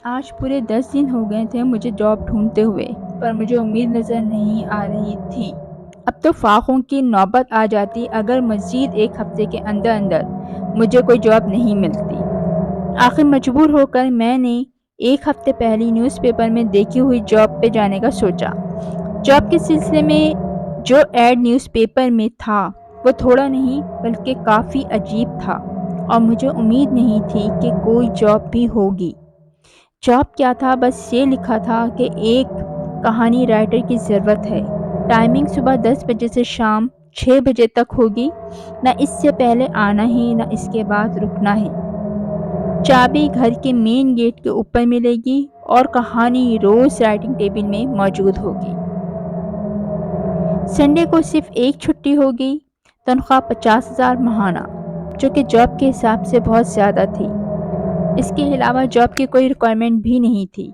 آج پورے 10 دن ہو گئے تھے مجھے جاب ڈھونڈتے ہوئے، پر مجھے امید نظر نہیں آ رہی تھی۔ اب تو فاقوں کی نوبت آ جاتی اگر مزید ایک ہفتے کے اندر مجھے کوئی جاب نہیں ملتی۔ آخر مجبور ہو کر میں نے ایک ہفتے پہلے نیوز پیپر میں دیکھی ہوئی جاب پہ جانے کا سوچا۔ جاب کے سلسلے میں جو ایڈ نیوز پیپر میں تھا وہ تھوڑا نہیں بلکہ کافی عجیب تھا، اور مجھے امید نہیں تھی کہ کوئی جاب بھی ہوگی۔ جاب کیا تھا؟ بس یہ لکھا تھا کہ ایک کہانی رائٹر کی ضرورت ہے۔ ٹائمنگ صبح 10 بجے سے شام 6 بجے تک ہوگی، نہ اس سے پہلے آنا ہے نہ اس کے بعد رکنا ہے۔ چابی گھر کے مین گیٹ کے اوپر ملے گی اور کہانی روز رائٹنگ ٹیبل میں موجود ہوگی۔ سنڈے کو صرف ایک چھٹی ہوگی۔ تنخواہ 50,000 ماہانہ، جو کہ جاب کے حساب سے بہت زیادہ تھی۔ اس کے علاوہ جاب کی کوئی ریکوائرمنٹ بھی نہیں تھی۔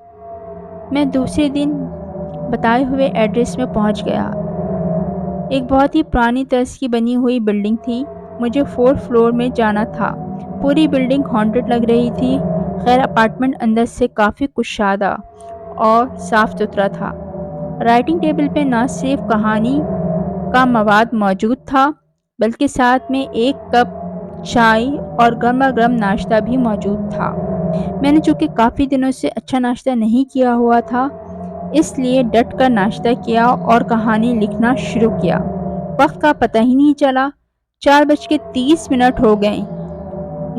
میں دوسرے دن بتائے ہوئے ایڈریس میں پہنچ گیا۔ ایک بہت ہی پرانی طرز کی بنی ہوئی بلڈنگ تھی۔ مجھے 4 فلور میں جانا تھا۔ پوری بلڈنگ ہانٹڈ لگ رہی تھی۔ خیر اپارٹمنٹ اندر سے کافی کشادہ اور صاف ستھرا تھا۔ رائٹنگ ٹیبل پہ نہ صرف کہانی کا مواد موجود تھا بلکہ ساتھ میں ایک کپ چائے اور گرما گرم ناشتہ بھی موجود تھا۔ میں نے چونکہ کافی دنوں سے اچھا ناشتہ نہیں کیا ہوا تھا، اس لیے ڈٹ کر ناشتہ کیا اور کہانی لکھنا شروع کیا۔ وقت کا پتہ ہی نہیں چلا۔ 4:30 ہو گئے۔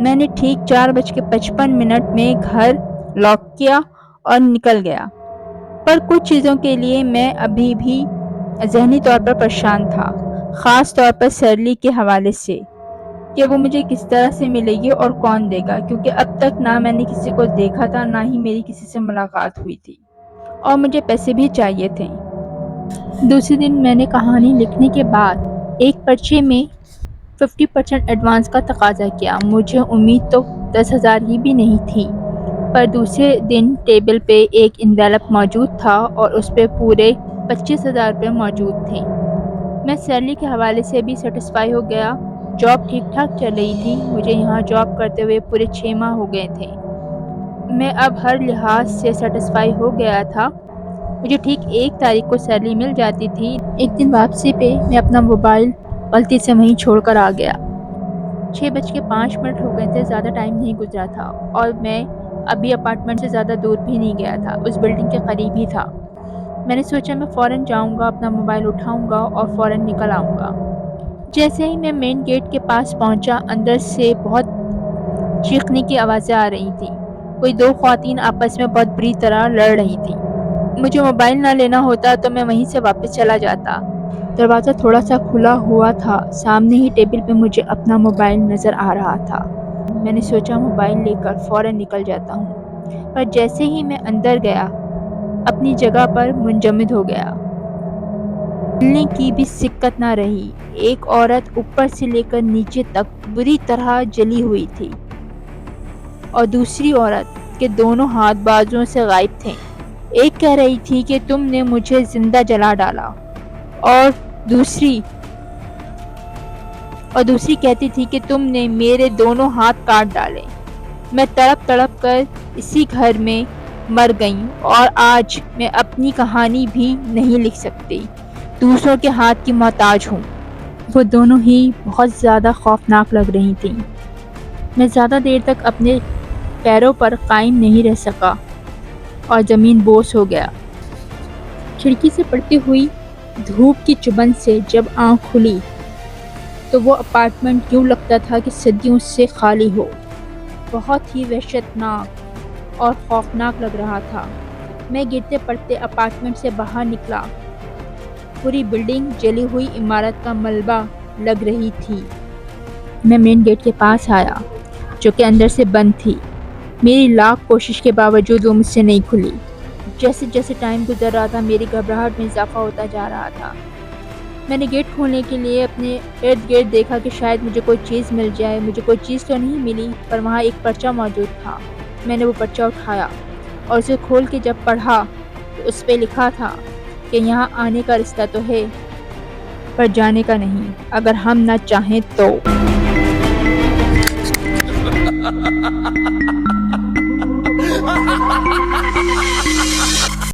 میں نے ٹھیک 4:55 میں گھر لاک کیا اور نکل گیا۔ پر کچھ چیزوں کے لیے میں ابھی بھی ذہنی طور پر پریشان تھا، خاص طور پر سرلی کے حوالے سے کہ وہ مجھے کس طرح سے ملے گی اور کون دے گا، کیونکہ اب تک نہ میں نے کسی کو دیکھا تھا نہ ہی میری کسی سے ملاقات ہوئی تھی، اور مجھے پیسے بھی چاہیے تھے۔ دوسرے دن میں نے کہانی لکھنے کے بعد ایک پرچے میں 50% ایڈوانس کا تقاضا کیا۔ مجھے امید تو 10,000 ہی بھی نہیں تھی، پر دوسرے دن ٹیبل پہ ایک انویلپ موجود تھا اور اس پہ پورے 25,000 روپے موجود تھے۔ میں سیلری کے حوالے سے بھی سیٹسفائی ہو گیا۔ جاب ٹھیک ٹھاک چل رہی تھی۔ مجھے یہاں جاب کرتے ہوئے پورے 6 ماہ ہو گئے تھے۔ میں اب ہر لحاظ سے سیٹسفائی ہو گیا تھا۔ مجھے ٹھیک 1 تاریخ کو سیلری مل جاتی تھی۔ ایک دن واپسی پہ میں اپنا موبائل غلطی سے وہیں چھوڑ کر آ گیا۔ 6:05 ہو گئے تھے، زیادہ ٹائم نہیں گزرا تھا، اور میں ابھی اپارٹمنٹ سے زیادہ دور بھی نہیں گیا تھا، اس بلڈنگ کے قریب ہی تھا۔ میں نے سوچا میں فوراً جاؤں گا، اپنا موبائل اٹھاؤں گا اور فوراً نکل آؤں گا۔ جیسے ہی میں مین گیٹ کے پاس پہنچا، اندر سے بہت چیخنے کی آوازیں آ رہی تھیں۔ کوئی 2 خواتین آپس میں بہت بری طرح لڑ رہی تھیں۔ مجھے موبائل نہ لینا ہوتا تو میں وہیں سے واپس چلا جاتا۔ دروازہ تھوڑا سا کھلا ہوا تھا، سامنے ہی ٹیبل پہ مجھے اپنا موبائل نظر آ رہا تھا۔ میں نے سوچا موبائل لے کر فوراً نکل جاتا ہوں، پر جیسے ہی میں اندر گیا اپنی جگہ پر منجمد ہو گیا۔ ملنے کی بھی سکت نہ رہی۔ ایک عورت اوپر سے لے کر نیچے تک بری طرح جلی ہوئی تھی، اور دوسری عورت کے دونوں ہاتھ بازوؤں سے غائب تھے۔ ایک کہہ رہی تھی کہ تم نے مجھے زندہ جلا ڈالا، اور دوسری کہتی تھی کہ تم نے میرے دونوں ہاتھ کاٹ ڈالے۔ میں تڑپ تڑپ کر اسی گھر میں مر گئی، اور آج میں اپنی کہانی بھی نہیں لکھ سکتی، دوسروں کے ہاتھ کی محتاج ہوں۔ وہ دونوں ہی بہت زیادہ خوفناک لگ رہی تھیں۔ میں زیادہ دیر تک اپنے پیروں پر قائم نہیں رہ سکا اور زمین بوس ہو گیا۔ کھڑکی سے پڑتی ہوئی دھوپ کی چبھن سے جب آنکھ کھلی تو وہ اپارٹمنٹ یوں لگتا تھا کہ صدیوں سے خالی ہو۔ بہت ہی وحشتناک اور خوفناک لگ رہا تھا۔ میں گرتے پڑتے اپارٹمنٹ سے باہر نکلا۔ پوری بلڈنگ جلی ہوئی عمارت کا ملبہ لگ رہی تھی۔ میں مین گیٹ کے پاس آیا، جو کہ اندر سے بند تھی۔ میری لاکھ کوشش کے باوجود وہ مجھ سے نہیں کھلی۔ جیسے جیسے ٹائم گزر رہا تھا میری گھبراہٹ میں اضافہ ہوتا جا رہا تھا۔ میں نے گیٹ کھولنے کے لیے اپنے ارد گرد دیکھا کہ شاید مجھے کوئی چیز مل جائے۔ مجھے کوئی چیز تو نہیں ملی، پر وہاں ایک پرچہ موجود تھا۔ میں نے وہ پرچہ اٹھایا اور اسے کھول کے جب پڑھا تو اس پہ لکھا تھا کہ یہاں آنے کا رستہ تو ہے، پر جانے کا نہیں، اگر ہم نہ چاہیں تو۔